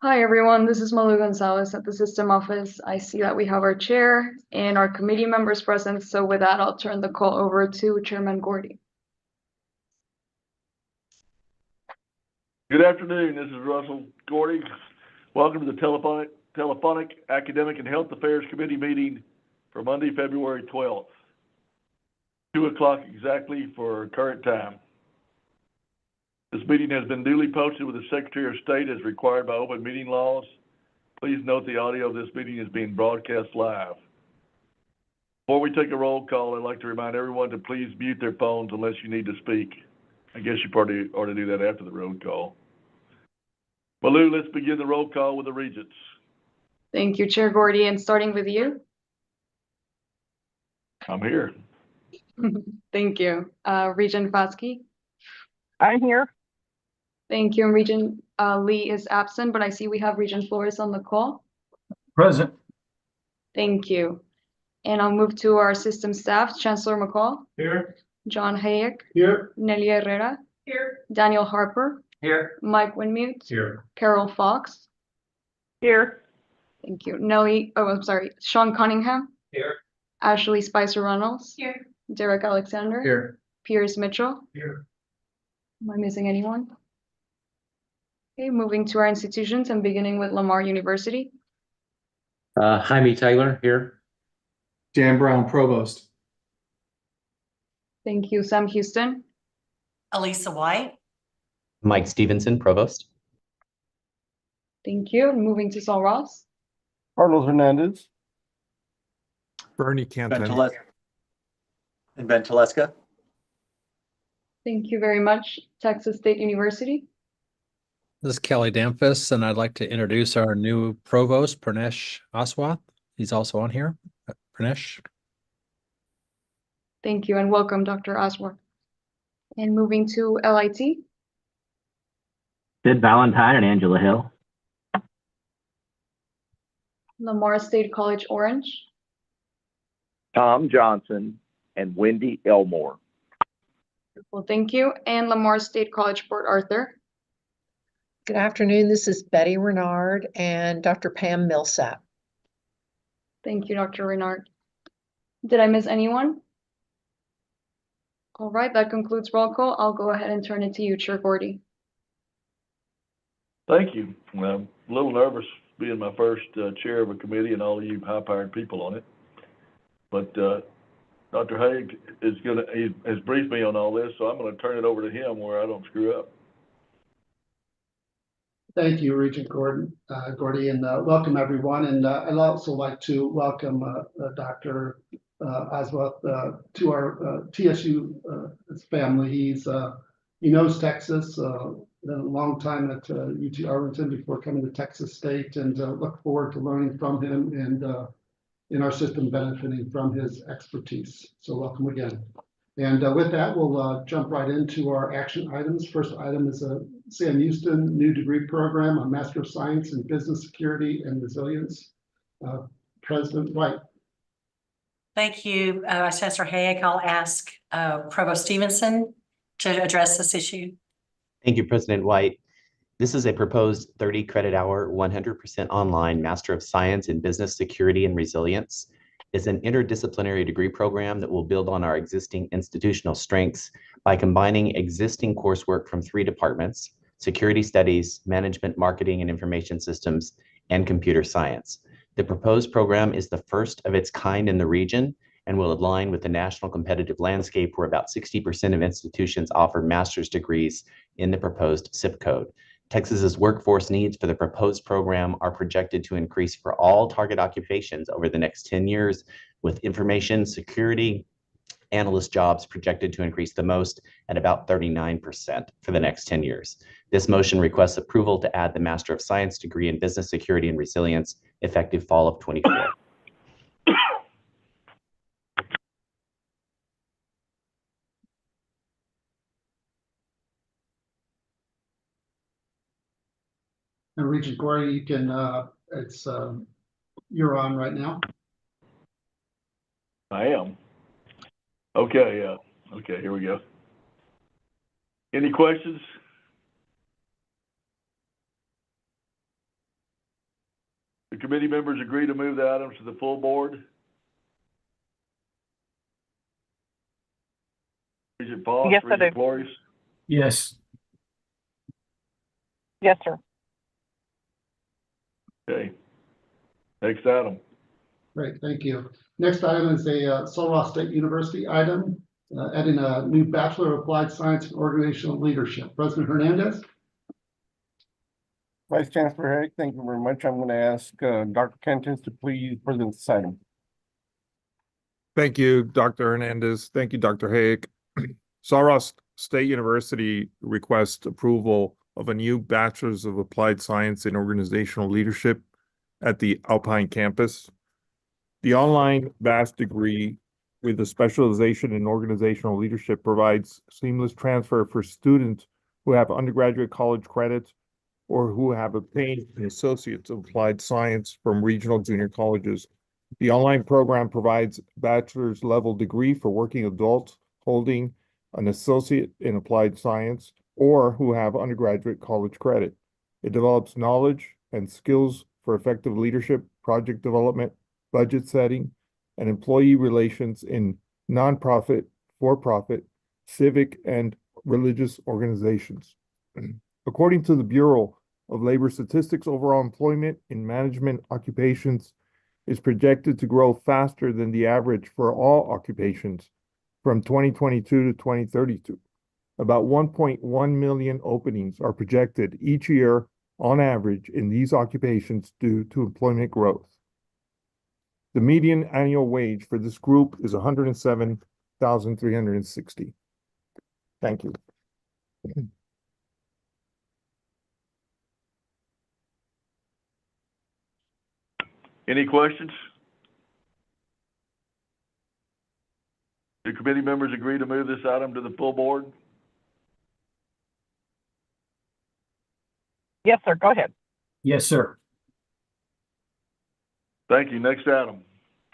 Hi, everyone. This is Malu Gonzalez at the system office. I see that we have our chair and our committee members present. So with that, I'll turn the call over to Chairman Gordy. Good afternoon. This is Russell Gordy. Welcome to the telephonic Academic and Health Affairs Committee meeting for Monday, February 12th, 2 o'clock exactly for current time. This meeting has been duly posted with the Secretary of State as required by open meeting laws. Please note the audio of this meeting is being broadcast live. Before we take a roll call, I'd like to remind everyone to please mute their phones unless you need to speak. I guess you probably ought to do that after the roll call. Malu, let's begin the roll call with the regents. Thank you, Chair Gordy, and starting with you. I'm here. Thank you. Regent Foskey. I'm here. Thank you. And Regent Lee is absent, but I see we have Regent Flores on the call. Present. Thank you. And I'll move to our system staff, Chancellor McCall. Here. John Hayek. Here. Nelly Herrera. Here. Daniel Harper. Here. Mike Winmute. Here. Carol Fox. Here. Thank you. Sean Cunningham. Here. Ashley Spicer Reynolds. Here. Derek Alexander. Here. Pierce Mitchell. Here. Am I missing anyone? Okay, moving to our institutions and beginning with Lamar University. Jaime Taylor here. Dan Brown, Provost. Thank you. Sam Houston. Elisa White. Mike Stevenson, Provost. Thank you. And moving to Sul Ross. Carlos Hernandez. Bernie Canton. And Ben Teleska. Thank you very much. Texas State University. This is Kelly Damphus, and I'd like to introduce our new provost, Pranesh Aswath. He's also on here. Pranesh. Thank you and welcome, Dr. Osworth. And moving to LIT. Sid Valentine and Angela Hill. Lamar State College Orange. Tom Johnson and Wendy Elmore. Well, thank you. And Lamar State College Port Arthur. Good afternoon. This is Betty Renard and Dr. Pam Millsap. Thank you, Dr. Renard. Did I miss anyone? All right, that concludes roll call. I'll go ahead and turn it to you, Chair Gordy. Thank you. I'm a little nervous being my first chair of a committee and all of you high-powered people on it. But Dr. Haig has briefed me on all this, so I'm going to turn it over to him where I don't screw up. Thank you, Regent Gordy, and welcome everyone. And I'd also like to welcome Dr. Oswath to our TSU family. He knows Texas, been a long time at UT Arlington before coming to Texas State, and look forward to learning from him and in our system benefiting from his expertise. So welcome again. And with that, we'll jump right into our action items. First item is a Sam Houston new degree program on Master of Science in Business Security and Resilience. President White. Thank you, Vice Chancellor Hayek. I'll ask Provost Stevenson to address this issue. Thank you, President White. This is a proposed 30 credit hour, 100% online Master of Science in Business Security and Resilience. It's an interdisciplinary degree program that will build on our existing institutional strengths by combining existing coursework from 3 departments: security studies, management, marketing and information systems, and computer science. The proposed program is the first of its kind in the region and will align with the national competitive landscape where about 60% of institutions offer master's degrees in the proposed zip code. Texas's workforce needs for the proposed program are projected to increase for all target occupations over the next 10 years, with information security analyst jobs projected to increase the most at about 39% for the next 10 years. This motion requests approval to add the Master of Science degree in Business Security and Resilience effective fall of 24. And Regent Gordy, you can, you're on right now. I am. Okay, okay, here we go. Any questions? committee members agree to move the items to the full board? Regent Foss? Yes, I Regent do. Flores? Yes. Yes, sir. Okay. Next item. Great, thank you. Next item is a Sul Ross State University item, adding a new Bachelor of Applied Science and Organizational Leadership. President Hernandez? Vice Chancellor Herrick, thank you very much. I'm going to ask Dr. Kentis to please present this item. Thank you, Dr. Hernandez. Thank you, Dr. Hayek. Sul Ross State University requests approval of a new Bachelor's of Applied Science in Organizational Leadership at the Alpine campus. The online BAS degree with a specialization in organizational leadership provides seamless transfer for students who have undergraduate college credits or who have obtained an Associate's of Applied Science from regional junior colleges. The online program provides bachelor's level degree for working adults holding an Associate in Applied Science or who have undergraduate college credit. It develops knowledge and skills for effective leadership, project development, budget setting, and employee relations in nonprofit, for-profit, civic, and religious organizations. According to the Bureau of Labor Statistics, overall employment in management occupations is projected to grow faster than the average for all occupations from 2022 to 2032. About 1.1 million openings are projected each year on average in these occupations due to employment growth. The median annual wage for this group is $107,360. Thank you. Any questions? Do committee members agree to move this item to the full board? Yes, sir. Go ahead. Yes, sir. Thank you. Next item.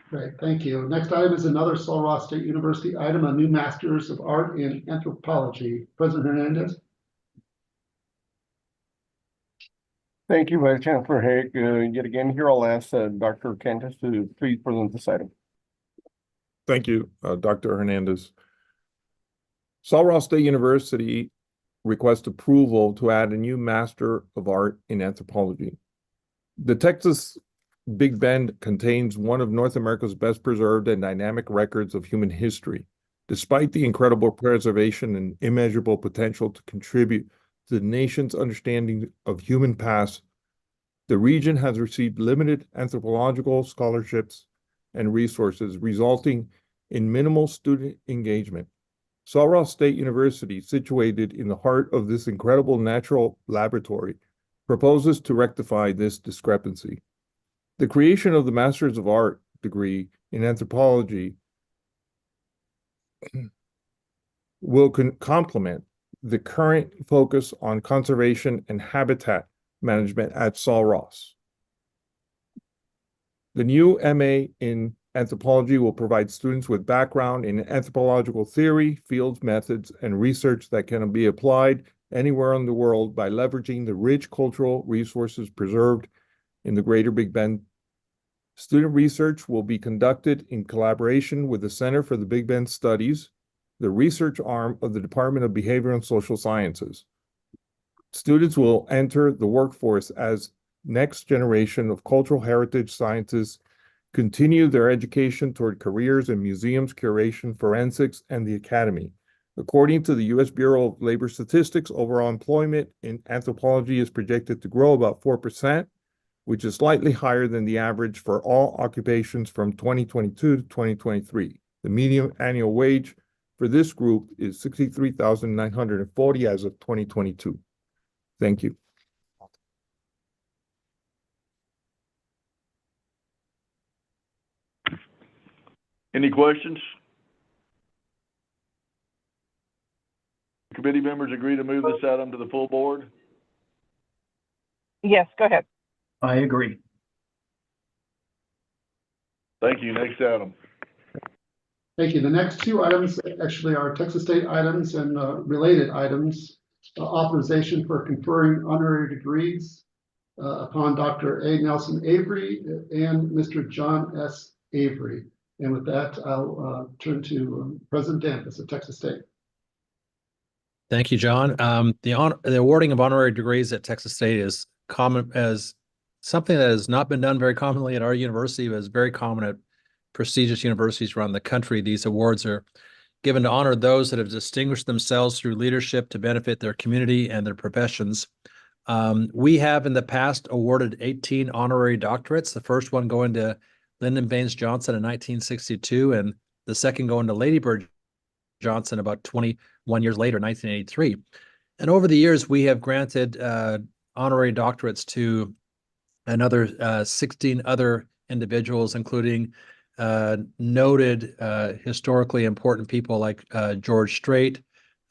Great, thank you. Next item is another Sul Ross State University item, a new Master's of Art in Anthropology. President Hernandez? Thank you, Vice Chancellor Herrick. Yet again, here I'll ask Dr. Kentis to please present this item. Thank you, Dr. Hernandez. Sul Ross State University requests approval to add a new Master of Art in Anthropology. The Texas Big Bend contains one of North America's best preserved and dynamic records of human history. Despite the incredible preservation and immeasurable potential to contribute to the nation's understanding of human past, the region has received limited anthropological scholarships and resources, resulting in minimal student engagement. Sul Ross State University, situated in the heart of this incredible natural laboratory, proposes to rectify this discrepancy. The creation of the Master's of Art degree in Anthropology will complement the current focus on conservation and habitat management at Sul Ross. The new MA in Anthropology will provide students with background in anthropological theory, fields, methods, and research that can be applied anywhere in the world by leveraging the rich cultural resources preserved in the Greater Big Bend. Student research will be conducted in collaboration with the Center for the Big Bend Studies, the research arm of the Department of Behavioral and Social Sciences. Students will enter the workforce as next generation of cultural heritage scientists, continue their education toward careers in museums, curation, forensics, and the academy. According to the U.S. Bureau of Labor Statistics, overall employment in anthropology is projected to grow about 4%, which is slightly higher than the average for all occupations from 2022 to 2023. The median annual wage for this group is $63,940 as of 2022. Thank you. Any questions? Committee members agree to move this item to the full board? Yes, go ahead. I agree. Thank you. Next item. Thank you. The next two items actually are Texas State items and related items. Authorization for conferring honorary degrees upon Dr. A. Nelson Avery and Mr. John S. Avery. And with that, I'll turn to President Dampus of Texas State. Thank you, John. The awarding of honorary degrees at Texas State is common as something that has not been done very commonly at our university, but is very common at prestigious universities around the country. These awards are given to honor those that have distinguished themselves through leadership to benefit their community and their professions. We have in the past awarded 18 honorary doctorates, the first one going to Lyndon Baines Johnson in 1962, and the second going to Lady Bird Johnson about 21 years later, 1983. And over the years, we have granted honorary doctorates to another 16 other individuals, including noted historically important people like George Strait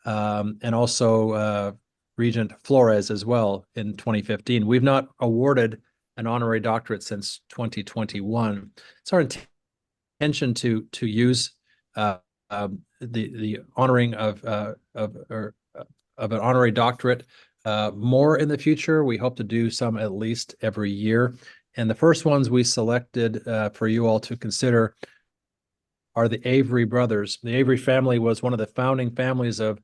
and also Regent Flores as well in 2015. We've not awarded an honorary doctorate since 2021. It's our intention to use the honoring of an honorary doctorate more in the future. We hope to do some at least every year. And the first ones we selected for you all to consider are the Avery brothers. The Avery family was one of the founding families of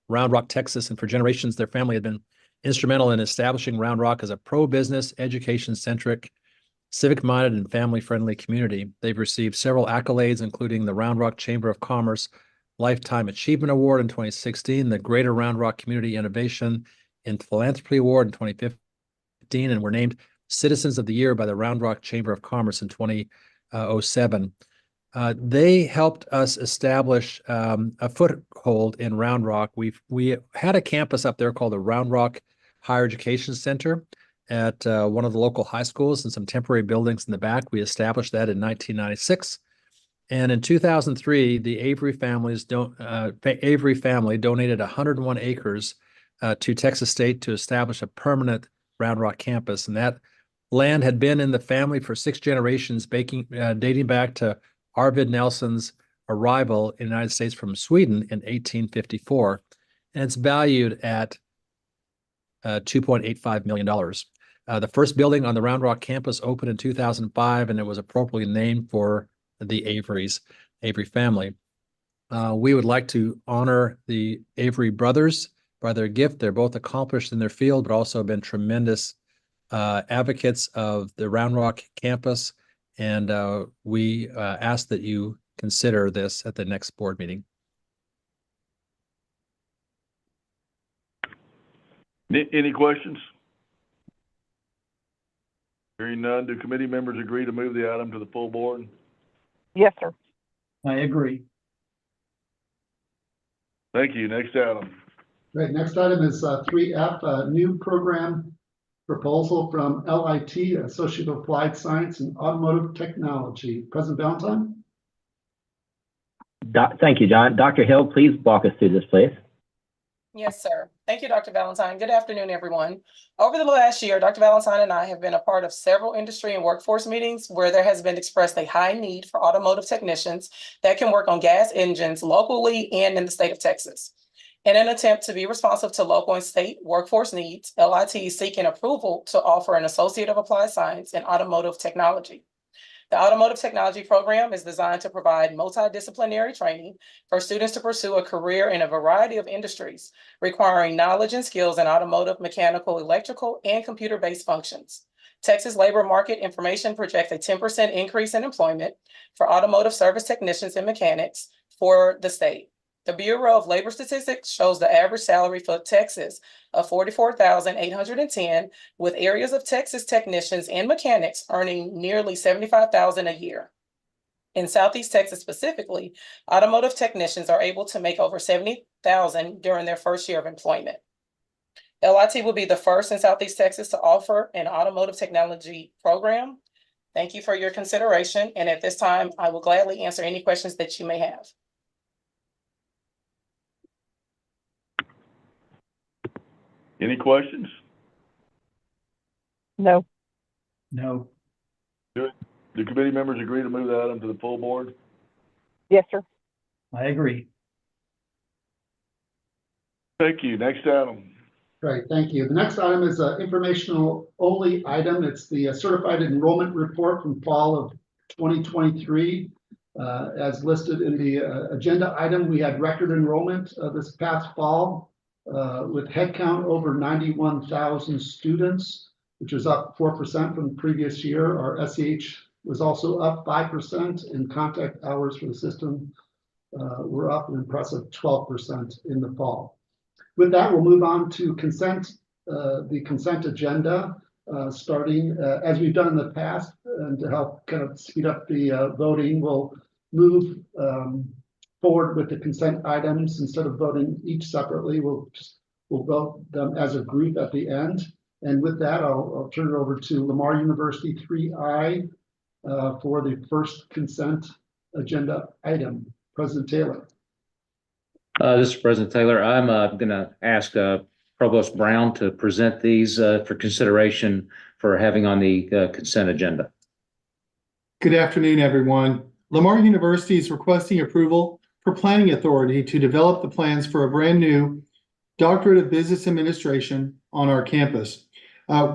Round Rock, Texas, and for generations, their family had been instrumental in establishing Round Rock as a pro-business, education-centric, civic-minded, and family-friendly community. They've received several accolades, including the Round Rock Chamber of Commerce Lifetime Achievement Award in 2016, the Greater Round Rock Community Innovation in Philanthropy Award in 2015, and were named Citizens of the Year by the Round Rock Chamber of Commerce in 2007. They helped us establish a foothold in Round Rock. We had a campus up there called the Round Rock Higher Education Center at one of the local high schools and some temporary buildings in the back. We established that in 1996. And in 2003, the Avery family donated 101 acres to Texas State to establish a permanent Round Rock campus. And that land had been in the family for 6 generations, dating back to Arvid Nelson's arrival in the United States from Sweden in 1854. And it's valued at $2.85 million. The first building on the Round Rock campus opened in 2005, and it was appropriately named for the Avery family. We would like to honor the Avery brothers by their gift. They're both accomplished in their field, but also have been tremendous advocates of the Round Rock campus. And we ask that you consider this at the next board meeting. Any questions? Hearing none, do committee members agree to move the item to the full board? Yes, sir. I agree. Thank you. Next item. Great. Next item is 3F, a new program proposal from LIT, Associate of Applied Science and Automotive Technology. President Valentine? Thank you, John. Dr. Hill, please walk us through this, please. Yes, sir. Thank you, Dr. Valentine. Good afternoon, everyone. Over the last year, Dr. Valentine and I have been a part of several industry and workforce meetings where there has been expressed a high need for automotive technicians that can work on gas engines locally and in the state of Texas. In an attempt to be responsive to local and state workforce needs, LIT is seeking approval to offer an Associate of Applied Science in Automotive Technology. The Automotive Technology program is designed to provide multidisciplinary training for students to pursue a career in a variety of industries, requiring knowledge and skills in automotive, mechanical, electrical, and computer-based functions. Texas labor market information projects a 10% increase in employment for automotive service technicians and mechanics for the state. The Bureau of Labor Statistics shows the average salary for Texas of $44,810, with areas of Texas technicians and mechanics earning nearly $75,000 a year. In Southeast Texas specifically, automotive technicians are able to make over $70,000 during their first year of employment. LIT will be the first in Southeast Texas to offer an automotive technology program. Thank you for your consideration, and at this time, I will gladly answer any questions that you may have. Any questions? No. No. Do committee members agree to move the item to the full board? Yes, sir. I agree. Thank you. Next item. Great, thank you. The next item is an informational only item. It's the certified enrollment report from fall of 2023. As listed in the agenda item, we had record enrollment this past fall with headcount over 91,000 students, which is up 4% from the previous year. Our SEH was also up 5%, and contact hours for the system were up an impressive 12% in the fall. With that, we'll move on to consent, the consent agenda, starting as we've done in the past, and to help kind of speed up the voting, we'll move forward with the consent items. Instead of voting each separately, we'll vote them as a group at the end. And with that, I'll turn it over to Lamar University 3I for the first consent agenda item. President Taylor. This is President Taylor. I'm going to ask Provost Brown to present these for consideration for having on the consent agenda. Good afternoon, everyone. Lamar University is requesting approval for planning authority to develop the plans for a brand new Doctorate of Business Administration on our campus.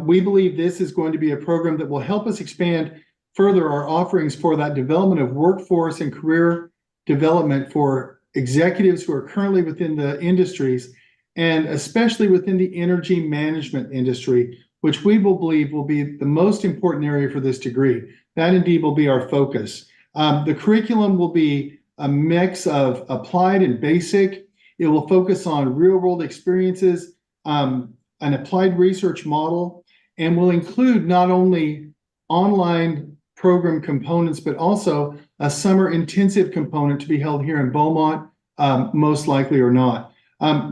We believe this is going to be a program that will help us expand further our offerings for that development of workforce and career development for executives who are currently within the industries, and especially within the energy management industry, which we will believe will be the most important area for this degree. That indeed will be our focus. The curriculum will be a mix of applied and basic. It will focus on real-world experiences, an applied research model, and will include not only online program components, but also a summer intensive component to be held here in Beaumont, most likely or not.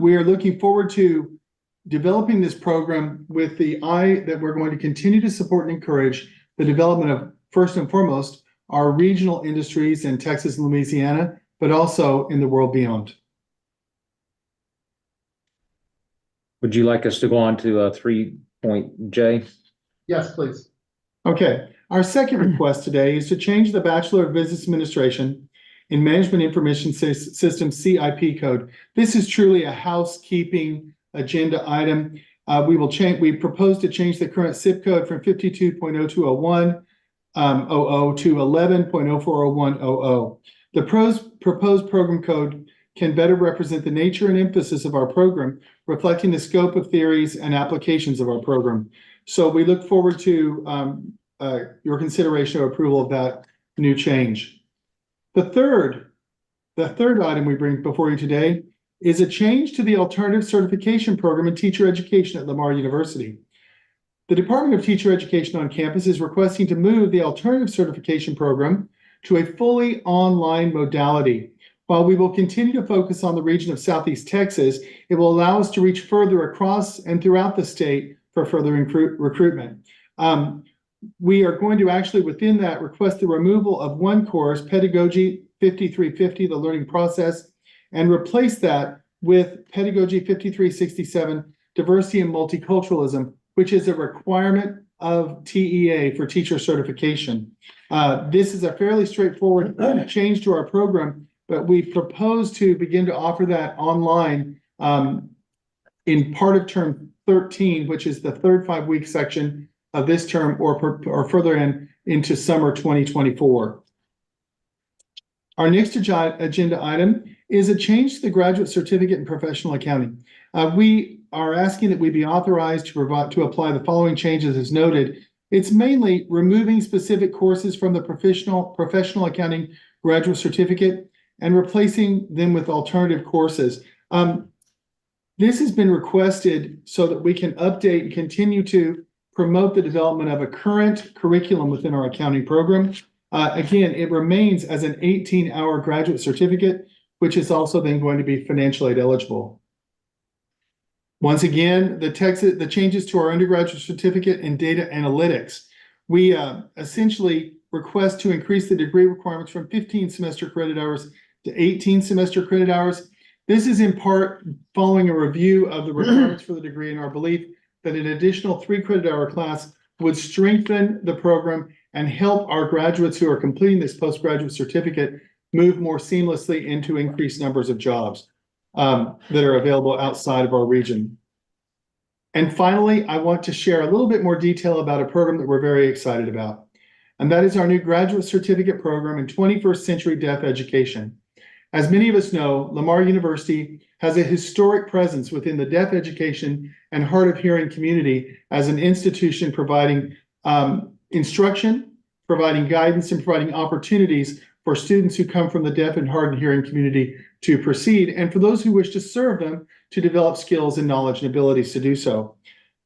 We are looking forward to developing this program with the eye that we're going to continue to support and encourage the development of, first and foremost, our regional industries in Texas and Louisiana, but also in the world beyond. Would you like us to go on to 3.J? Yes, please. Okay. Our second request today is to change the Bachelor of Business Administration in Management Information System CIP code. This is truly a housekeeping agenda item. We propose to change the current SIP code from 52.0201 to 11.040100. The proposed program code can better represent the nature and emphasis of our program, reflecting the scope of theories and applications of our program. So we look forward to your consideration or approval of that new change. The third item we bring before you today is a change to the alternative certification program in teacher education at Lamar University. The Department of Teacher Education on campus is requesting to move the alternative certification program to a fully online modality. While we will continue to focus on the region of Southeast Texas, it will allow us to reach further across and throughout the state for further recruitment. We are going to actually, within that, request the removal of one course, Pedagogy 5350, the learning process, and replace that with Pedagogy 5367, diversity and multiculturalism, which is a requirement of TEA for teacher certification. This is a fairly straightforward change to our program, but we propose to begin to offer that online in part of term 13, which is the third 5-week section of this term, or further into summer 2024. Our next agenda item is a change to the graduate certificate in professional accounting. We are asking that we be authorized to apply the following changes as noted. It's mainly removing specific courses from the professional accounting graduate certificate and replacing them with alternative courses. This has been requested so that we can update and continue to promote the development of a current curriculum within our accounting program. Again, it remains as an 18-hour graduate certificate, which is also then going to be financial aid eligible. Once again, the changes to our undergraduate certificate in data analytics. We essentially request to increase the degree requirements from 15 semester credit hours to 18 semester credit hours. This is in part following a review of the requirements for the degree and our belief that an additional 3 credit hour class would strengthen the program and help our graduates who are completing this postgraduate certificate move more seamlessly into increased numbers of jobs that are available outside of our region. And finally, I want to share a little bit more detail about a program that we're very excited about. And that is our new graduate certificate program in 21st century deaf education. As many of us know, Lamar University has a historic presence within the deaf education and hard of hearing community as an institution providing instruction, providing guidance, and providing opportunities for students who come from the deaf and hard of hearing community to proceed, and for those who wish to serve them to develop skills and knowledge and abilities to do so.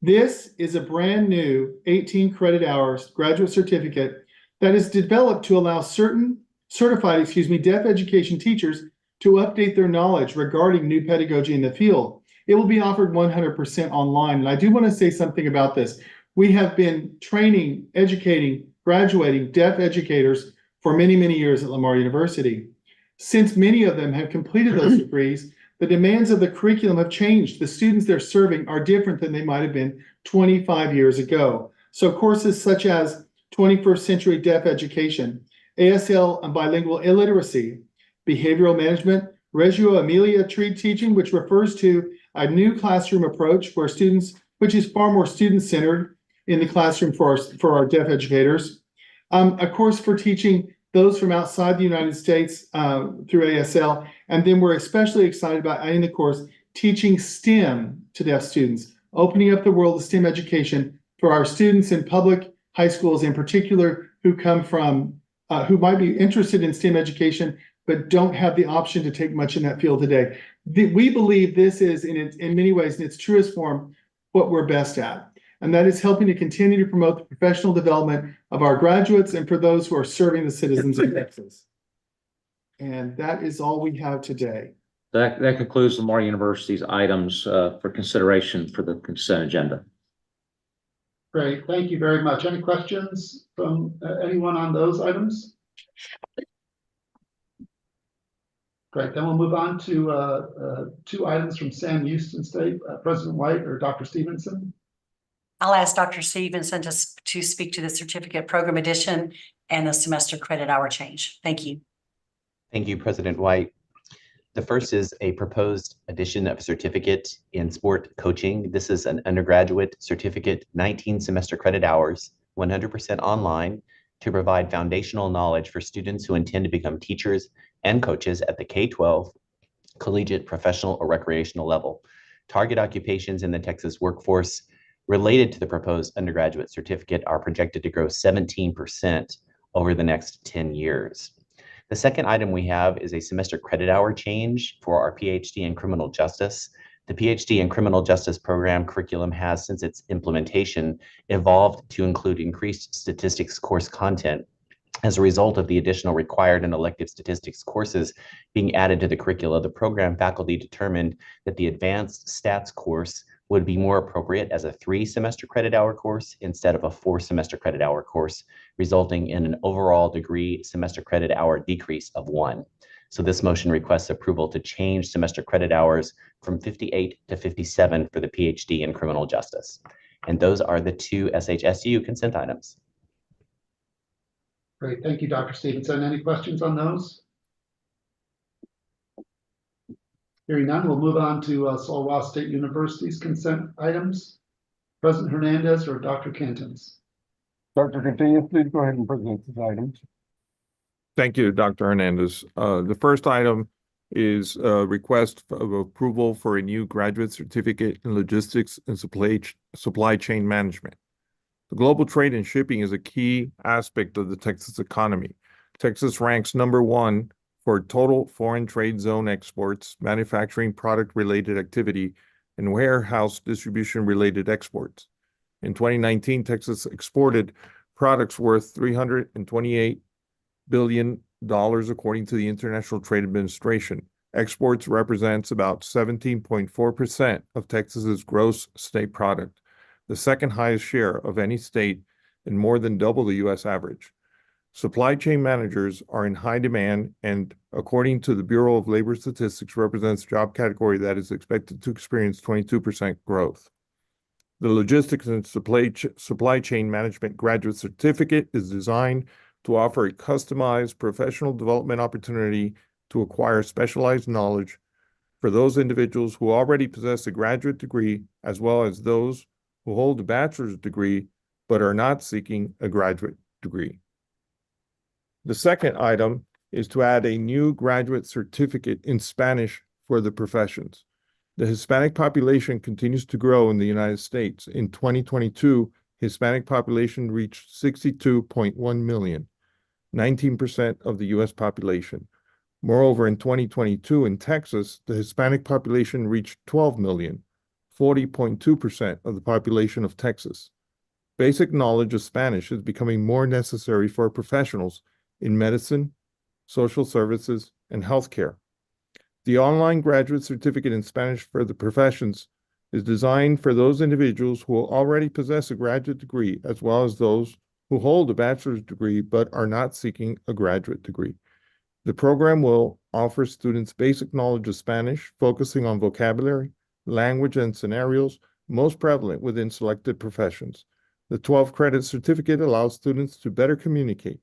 This is a brand new 18 credit hours graduate certificate that is developed to allow certified deaf education teachers to update their knowledge regarding new pedagogy in the field. It will be offered 100% online. And I do want to say something about this. We have been training, educating, graduating deaf educators for many, many years at Lamar University. Since many of them have completed those degrees, the demands of the curriculum have changed. The students they're serving are different than they might have been 25 years ago. So courses such as 21st century deaf education, ASL and bilingual illiteracy, behavioral management, Reggio Emilia tree teaching, which refers to a new classroom approach where students, which is far more student-centered in the classroom for our deaf educators. A course for teaching those from outside the United States through ASL. And then we're especially excited about adding the course teaching STEM to deaf students, opening up the world of STEM education for our students in public high schools in particular who come from, who might be interested in STEM education, but don't have the option to take much in that field today. We believe this is in many ways, in its truest form, what we're best at. And that is helping to continue to promote the professional development of our graduates and for those who are serving the citizens of Texas. And that is all we have today. That concludes Lamar University's items for consideration for the consent agenda. Great, thank you very much. Any questions from anyone on those items? Great, then we'll move on to 2 items from Sam Houston State, President White or Dr. Stevenson. I'll ask Dr. Stevenson to speak to the certificate program addition and the semester credit hour change. Thank you. Thank you, President White. The first is a proposed addition of a certificate in sport coaching. This is an undergraduate certificate, 19 semester credit hours, 100% online, to provide foundational knowledge for students who intend to become teachers and coaches at the K-12, collegiate, professional, or recreational level. Target occupations in the Texas workforce related to the proposed undergraduate certificate are projected to grow 17% over the next 10 years. The second item we have is a semester credit hour change for our PhD in criminal justice. The PhD in criminal justice program curriculum has, since its implementation, evolved to include increased statistics course content. As a result of the additional required and elective statistics courses being added to the curricula, the program faculty determined that the advanced stats course would be more appropriate as a 3-semester credit hour course instead of a 4-semester credit hour course, resulting in an overall degree semester credit hour decrease of 1. So this motion requests approval to change semester credit hours from 58 to 57 for the PhD in criminal justice. And those are the 2 SHSU consent items. Great, thank you, Dr. Stevenson. Any questions on those? Hearing none, we'll move on to Sul Ross State University's consent items. President Hernandez or Dr. Cantons? Dr. Continue, please go ahead and present these items. Thank you, Dr. Hernandez. The first item is a request of approval for a new graduate certificate in logistics and supply chain management. The global trade and shipping is a key aspect of the Texas economy. Texas ranks #1 for total foreign trade zone exports, manufacturing product-related activity, and warehouse distribution-related exports. In 2019, Texas exported products worth $328 billion according to the International Trade Administration. Exports represents about 17.4% of Texas's gross state product, the second highest share of any state and more than double the U.S. average. Supply chain managers are in high demand and, according to the Bureau of Labor Statistics, represents a job category that is expected to experience 22% growth. The Logistics and Supply Chain Management Graduate Certificate is designed to offer a customized professional development opportunity to acquire specialized knowledge for those individuals who already possess a graduate degree, as well as those who hold a bachelor's degree but are not seeking a graduate degree. The second item is to add a new graduate certificate in Spanish for the professions. The Hispanic population continues to grow in the United States. In 2022, Hispanic population reached 62.1 million, 19% of the U.S. population. Moreover, in 2022 in Texas, the Hispanic population reached 12 million, 40.2% of the population of Texas. Basic knowledge of Spanish is becoming more necessary for professionals in medicine, social services, and healthcare. The online graduate certificate in Spanish for the professions is designed for those individuals who already possess a graduate degree, as well as those who hold a bachelor's degree but are not seeking a graduate degree. The program will offer students basic knowledge of Spanish, focusing on vocabulary, language, and scenarios most prevalent within selected professions. The 12-credit certificate allows students to better communicate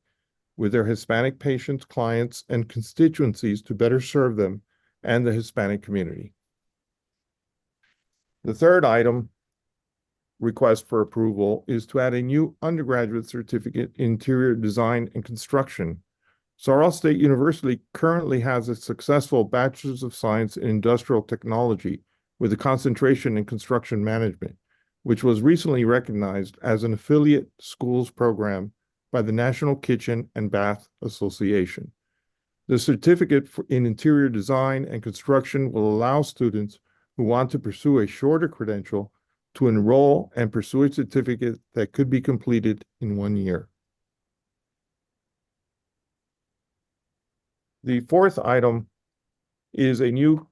with their Hispanic patients, clients, and constituencies to better serve them and the Hispanic community. The third item request for approval is to add a new undergraduate certificate in interior design and construction. Sul State University currently has a successful Bachelor's of Science in Industrial Technology with a concentration in construction management, which was recently recognized as an affiliate schools program by the National Kitchen and Bath Association. The certificate in interior design and construction will allow students who want to pursue a shorter credential to enroll and pursue a certificate that could be completed in 1 year. The fourth item is a new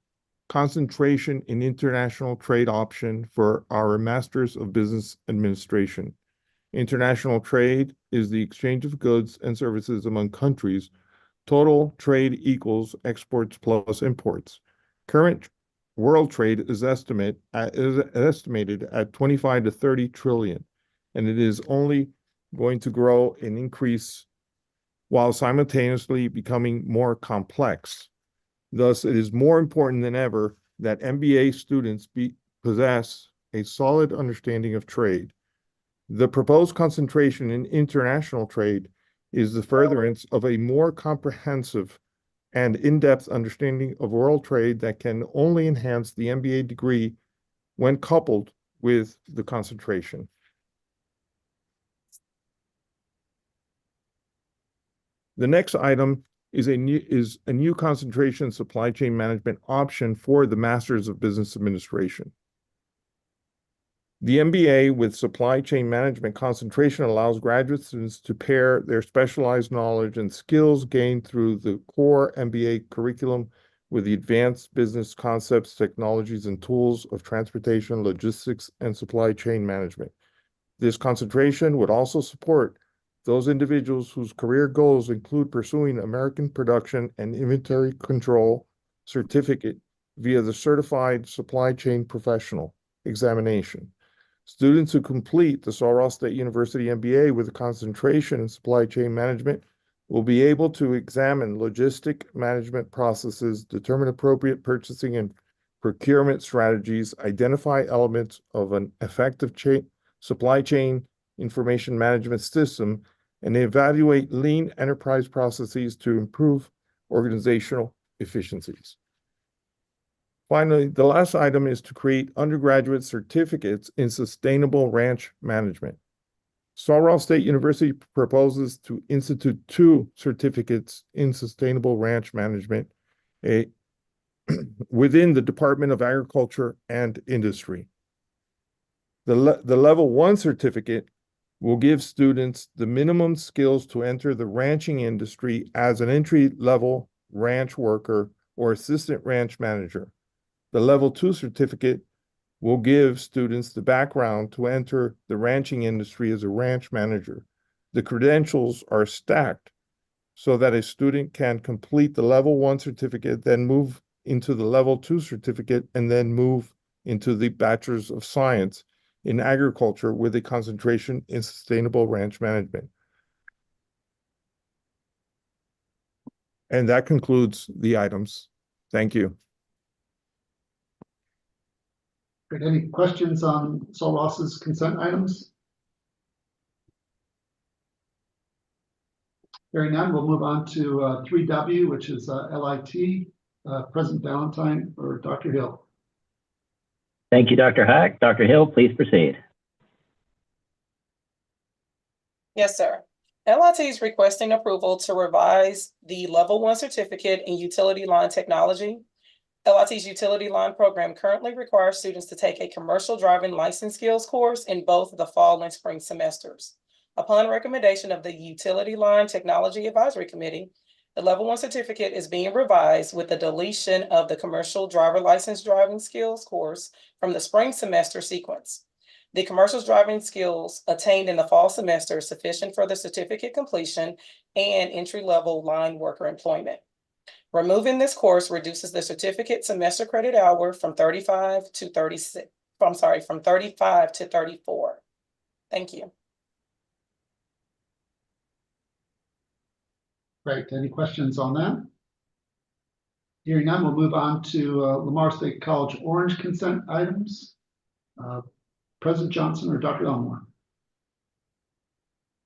concentration in international trade option for our Masters of Business Administration. International trade is the exchange of goods and services among countries. Total trade equals exports plus imports. Current world trade is estimated at 25 to 30 trillion, and it is only going to grow and increase while simultaneously becoming more complex. Thus, it is more important than ever that MBA students possess a solid understanding of trade. The proposed concentration in international trade is the furtherance of a more comprehensive and in-depth understanding of world trade that can only enhance the MBA degree when coupled with the concentration. The next item is a new concentration supply chain management option for the Masters of Business Administration. The MBA with supply chain management concentration allows graduate students to pair their specialized knowledge and skills gained through the core MBA curriculum with the advanced business concepts, technologies, and tools of transportation, logistics, and supply chain management. This concentration would also support those individuals whose career goals include pursuing American Production and Inventory Control certificate via the Certified Supply Chain Professional examination. Students who complete the Sul State University MBA with a concentration in supply chain management will be able to examine logistic management processes, determine appropriate purchasing and procurement strategies, identify elements of an effective supply chain information management system, and evaluate lean enterprise processes to improve organizational efficiencies. Finally, the last item is to create undergraduate certificates in sustainable ranch management. Sul State University proposes to institute 2 certificates in sustainable ranch management within the Department of Agriculture and Industry. The level 1 certificate will give students the minimum skills to enter the ranching industry as an entry-level ranch worker or assistant ranch manager. The level 2 certificate will give students the background to enter the ranching industry as a ranch manager. The credentials are stacked so that a student can complete the level 1 certificate, then move into the level 2 certificate, and then move into the Bachelor's of Science in Agriculture with a concentration in sustainable ranch management. And that concludes the items. Thank you. Great. Any questions on Saul Ross's consent items? Hearing none, we'll move on to 3W, which is LIT, President Valentine or Dr. Hill. Thank you, Dr. Hack. Dr. Hill, please proceed. Yes, sir. LIT is requesting approval to revise the Level 1 certificate in utility line technology. LIT's utility line program currently requires students to take a commercial driving license skills course in both the fall and spring semesters. Upon recommendation of the Utility Line Technology Advisory Committee, the Level 1 certificate is being revised with the deletion of the commercial driver license driving skills course from the spring semester sequence. The commercial driving skills attained in the fall semester is sufficient for the certificate completion and entry-level line worker employment. Removing this course reduces the certificate semester credit hour from 35 to 36. From 35 to 34. Thank you. Great. Any questions on that? Hearing none, we'll move on to Lamar State College Orange consent items. President Johnson or Dr. Elmore?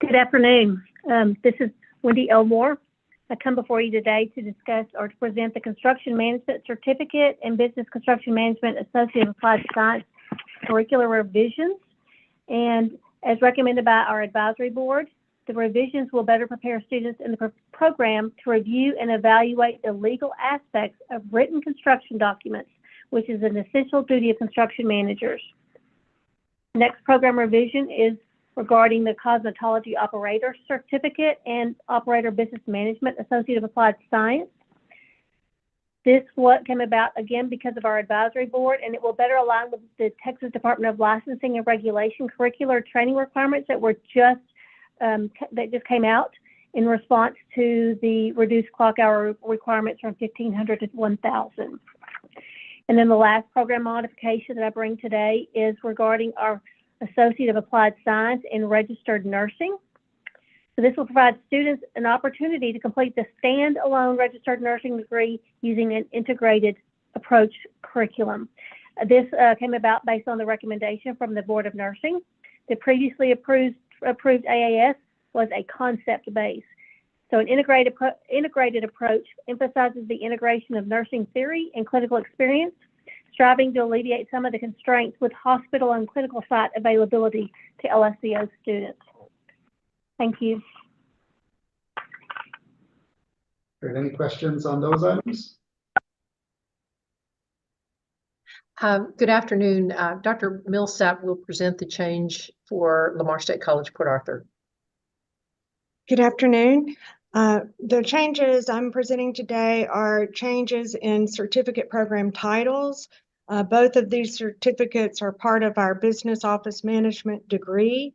Good afternoon. This is Wendy Elmore. I come before you today to discuss or to present the Construction Management Certificate and Business Construction Management Associate of Applied Science curricular revisions. And as recommended by our advisory board, the revisions will better prepare students in the program to review and evaluate the legal aspects of written construction documents, which is an essential duty of construction managers. Next program revision is regarding the Cosmetology Operator Certificate and Operator Business Management Associate of Applied Science. This what came about again because of our advisory board, and it will better align with the Texas Department of Licensing and Regulation curricular training requirements that were just came out in response to the reduced clock hour requirements from 1,500 to 1,000. And then the last program modification that I bring today is regarding our Associate of Applied Science in Registered Nursing. So this will provide students an opportunity to complete the standalone registered nursing degree using an integrated approach curriculum. This came about based on the recommendation from the Board of Nursing. The previously approved AAS was a concept base. So an integrated approach emphasizes the integration of nursing theory and clinical experience, striving to alleviate some of the constraints with hospital and clinical site availability to LSCO students. Thank you. Any questions on those items? Good afternoon. Dr. Millsap will present the change for Lamar State College, Port Arthur. Good afternoon. The changes I'm presenting today are changes in certificate program titles. Both of these certificates are part of our Business Office Management degree.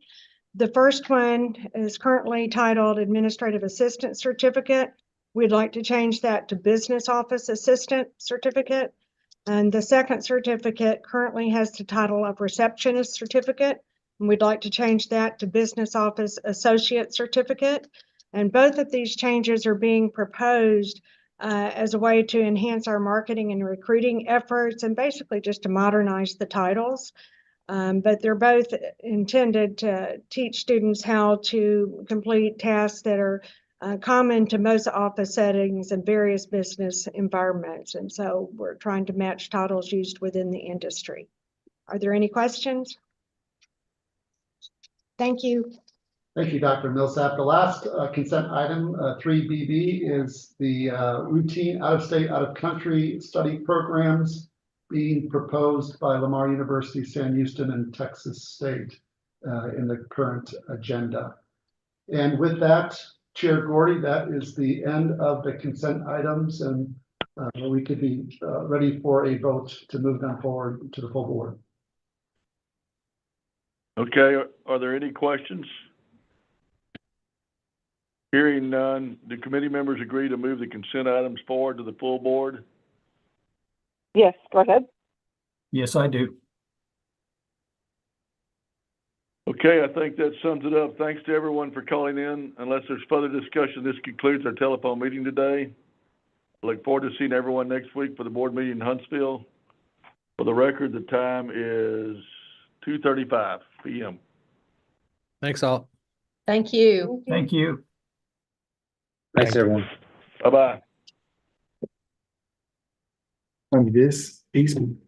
The first one is currently titled Administrative Assistant Certificate. We'd like to change that to Business Office Assistant Certificate. And the second certificate currently has the title of Receptionist Certificate, and we'd like to change that to Business Office Associate Certificate. And both of these changes are being proposed as a way to enhance our marketing and recruiting efforts and basically just to modernize the titles. But they're both intended to teach students how to complete tasks that are common to most office settings and various business environments. And so we're trying to match titles used within the industry. Are there any questions? Thank you. Thank you, Dr. Millsap. The last consent item, 3BB, is the routine out-of-state, out-of-country study programs being proposed by Lamar University, Sam Houston, and Texas State in the current agenda. And with that, Chair Gordy, that is the end of the consent items, and we could be ready for a vote to move them forward to the full board. Okay, are there any questions? Hearing none, do committee members agree to move the consent items forward to the full board? Yes, go ahead. Yes, I do. Okay, I think that sums it up. Thanks to everyone for calling in. Unless there's further discussion, this concludes our telephone meeting today. I look forward to seeing everyone next week for the board meeting in Huntsville. For the record, the time is 2:35 PM. Thanks all. Thank you. Thank you. Thanks, everyone. Bye-bye. On this easement.